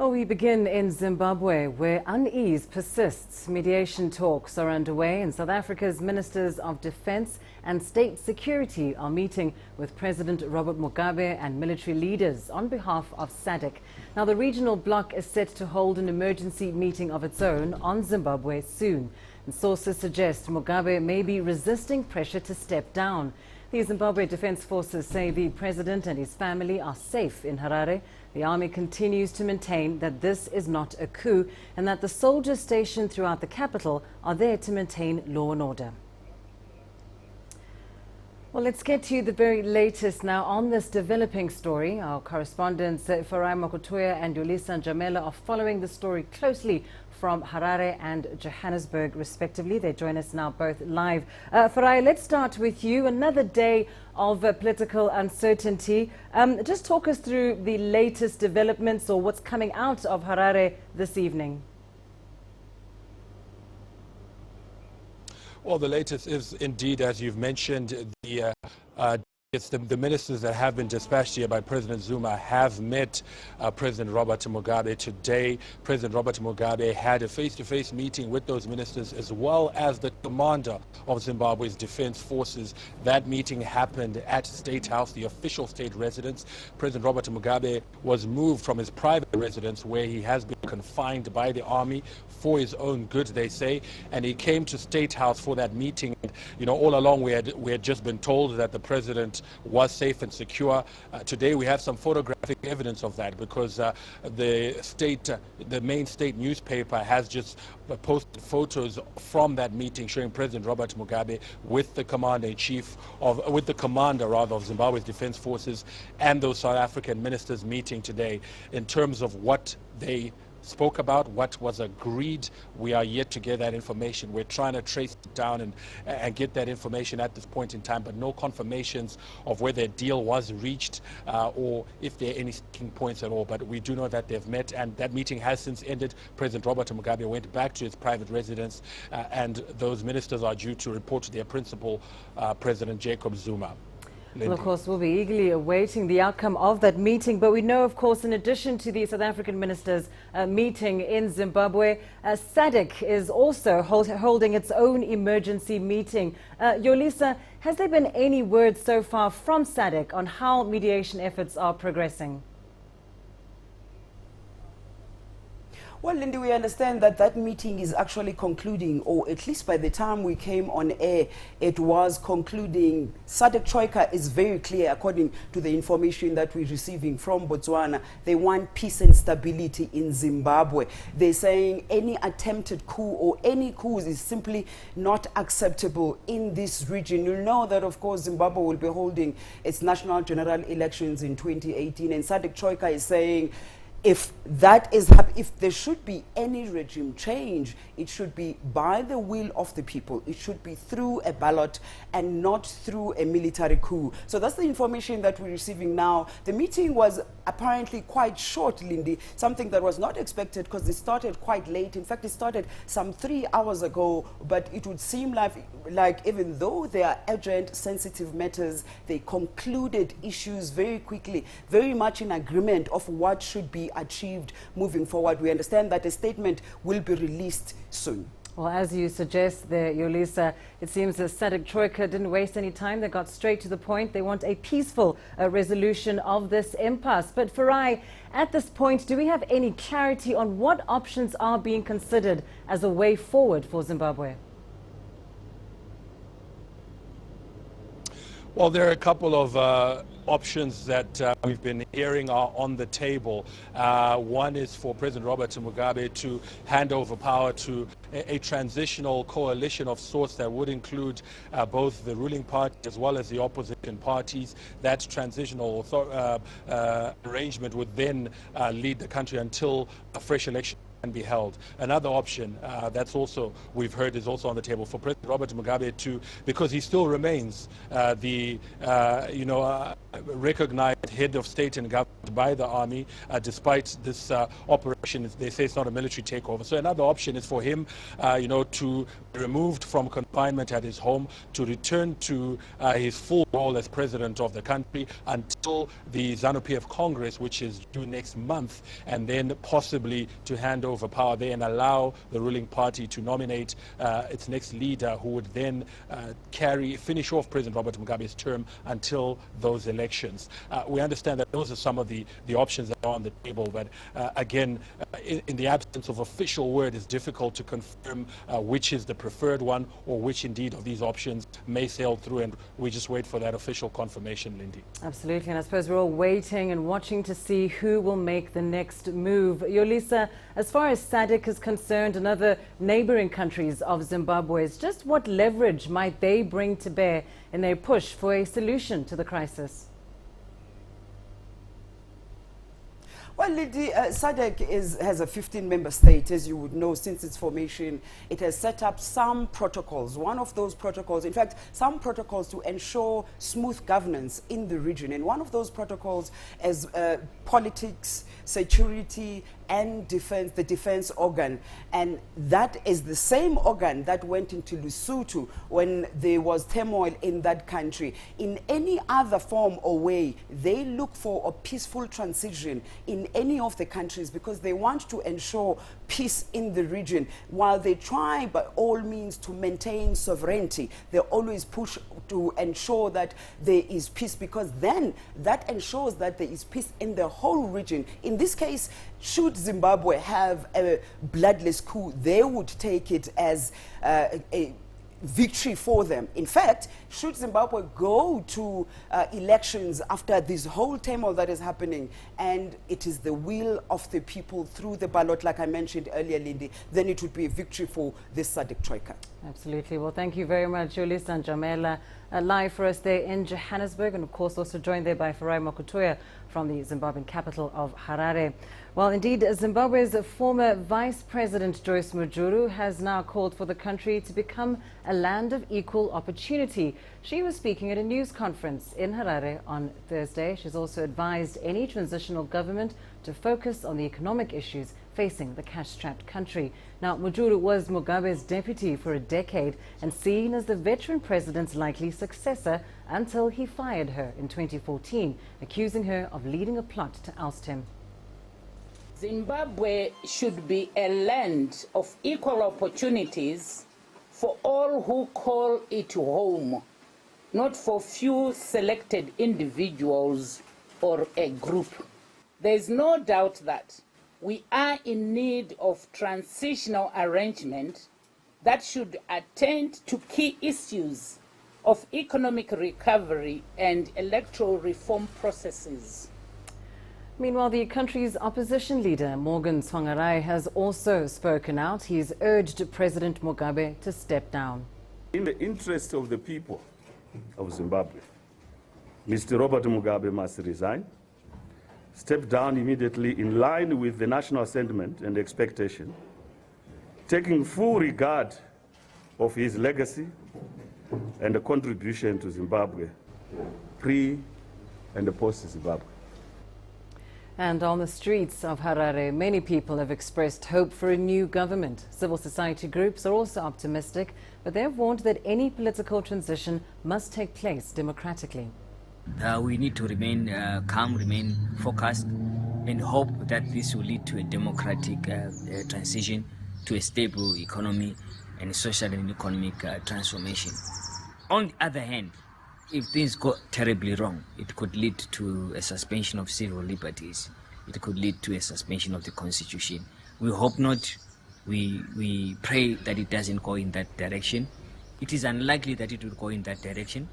Oh, we begin in Zimbabwe, where unease persists. Mediation talks are underway, and South Africa's Ministers of Defence and State Security are meeting with President Robert Mugabe and military leaders on behalf of SADC. Now, the regional bloc is set to hold an emergency meeting of its own on Zimbabwe soon. And sources suggest Mugabe may be resisting pressure to step down. The Zimbabwe Defence Forces say the president and his family are safe in Harare. The army continues to maintain that this is not a coup and that the soldiers stationed throughout the capital are there to maintain law and order. Well, let's get to the very latest now on this developing story. Our correspondents Farai Makotoya and Yolisa Njamela are following the story closely from Harare and Johannesburg, respectively. They join us now both live. Farai, let's start with you. Another day of political uncertainty. Just talk us through the latest developments or what's coming out of Harare this evening. Well, the latest is indeed, as you've mentioned, it's the ministers that have been dispatched here by President Zuma have met President Robert Mugabe today. President Robert Mugabe had a face-to-face meeting with those ministers as well as the commander of Zimbabwe's Defence Forces. That meeting happened at State House, the official state residence. President Robert Mugabe was moved from his private residence where he has been confined by the army for his own good, they say, and he came to State House for that meeting. You know, all along we had just been told that the president was safe and secure. Today we have some photographic evidence of that because the main state newspaper has just posted photos from that meeting showing President Robert Mugabe with the commander-in-chief with the commander of Zimbabwe's Defence Forces and those South African ministers meeting today. In terms of what they spoke about, what was agreed, we are yet to get that information. We're trying to trace it down and get that information at this point in time, but no confirmations of whether a deal was reached or if there are any sticking points at all. But we do know that they've met, and that meeting has since ended. President Robert Mugabe went back to his private residence, and those ministers are due to report to their principal, President Jacob Zuma. Well, of course, we'll be eagerly awaiting the outcome of that meeting. But we know, of course, in addition to the South African ministers meeting in Zimbabwe, SADC is also holding its own emergency meeting. Yolisa, has there been any word so far from SADC on how mediation efforts are progressing? Well, Lindy, we understand that that meeting is actually concluding, or at least by the time we came on air, it was concluding. SADC Troika is very clear, according to the information that we're receiving from Botswana. They want peace and stability in Zimbabwe. They're saying any attempted coup or any coups is simply not acceptable in this region. You'll know that, of course, Zimbabwe will be holding its national general elections in 2018, and SADC Troika is saying if that is if there should be any regime change, it should be by the will of the people. It should be through a ballot and not through a military coup. So that's the information that we're receiving now. The meeting was apparently quite short, Lindy, something that was not expected because it started quite late. In fact, it started some 3 hours ago, but it would seem like even though they are urgent, sensitive matters, they concluded issues very quickly, very much in agreement of what should be achieved moving forward. We understand that a statement will be released soon. Well, as you suggest there, Yolisa, it seems the SADC Troika didn't waste any time. They got straight to the point. They want a peaceful resolution of this impasse. But Farai, at this point, do we have any clarity on what options are being considered as a way forward for Zimbabwe? Well, there are a couple of options that we've been hearing are on the table. One is for President Robert Mugabe to hand over power to a transitional coalition of sorts that would include both the ruling party as well as the opposition parties. That transitional arrangement would then lead the country until a fresh election can be held. Another option that's also we've heard is also on the table for President Robert Mugabe to, because he still remains the recognized head of state and government by the army, despite this operation option is, they say it's not a military takeover. So another option is for him, to be removed from confinement at his home, to return to his full role as president of the country until the ZANU-PF Congress, which is due next month, and then possibly to hand over power there and allow the ruling party to nominate its next leader, who would then finish off President Robert Mugabe's term until those elections. We understand that those are some of the options that are on the table, but again, in the absence of official word, it's difficult to confirm which is the preferred one or which indeed of these options may sail through, and we just wait for that official confirmation, Lindy. Absolutely, and I suppose we're all waiting and watching to see who will make the next move. Yolisa, as far as SADC is concerned and other neighboring countries of Zimbabwe's, just what leverage might they bring to bear in their push for a solution to the crisis? Well, SADC has a 15-member state, as you would know, since its formation. It has set up some protocols. One of those protocols, in fact, some protocols to ensure smooth governance in the region. And one of those protocols is politics, security, and defense, the defense organ. And that is the same organ that went into Lesotho when there was turmoil in that country. In any other form or way, they look for a peaceful transition in any of the countries because they want to ensure peace in the region. While they try by all means to maintain sovereignty, they always push to ensure that there is peace, because then that ensures that there is peace in the whole region. In this case, should Zimbabwe have a bloodless coup, they would take it as a victory for them. In fact, should Zimbabwe go to elections after this whole turmoil that is happening, and it is the will of the people through the ballot, like I mentioned earlier, Lindy, then it would be a victory for this SADC Troika. Absolutely. Well, thank you very much, Yolisa and Jamela, live for us there in Johannesburg, and of course also joined there by Farai Makutoya from the Zimbabwean capital of Harare. Well, indeed, Zimbabwe's former Vice President Joyce Mujuru has now called for the country to become a land of equal opportunity. She was speaking at a news conference in Harare on Thursday. She's also advised any transitional government to focus on the economic issues facing the cash-strapped country. Now, Mujuru was Mugabe's deputy for a decade and seen as the veteran president's likely successor until he fired her in 2014, accusing her of leading a plot to oust him. Zimbabwe should be a land of equal opportunities for all who call it home, not for few selected individuals or a group. There is no doubt that we are in need of transitional arrangement that should attend to key issues of economic recovery and electoral reform processes. Meanwhile, the country's opposition leader, Morgan Tsvangirai, has also spoken out. He's urged President Mugabe to step down. In the interest of the people of Zimbabwe, Mr. Robert Mugabe must resign, step down immediately in line with the national sentiment and expectation, taking full regard of his legacy and the contribution to Zimbabwe, pre and post-Zimbabwe. And on the streets of Harare, many people have expressed hope for a new government. Civil society groups are also optimistic, but they have warned that any political transition must take place democratically. We need to remain calm, remain focused, and hope that this will lead to a democratic transition, to a stable economy and social and economic transformation. On the other hand, if things go terribly wrong, it could lead to a suspension of civil liberties. It could lead to a suspension of the constitution. We hope not. We pray that it doesn't go in that direction. It is unlikely that it will go in that direction.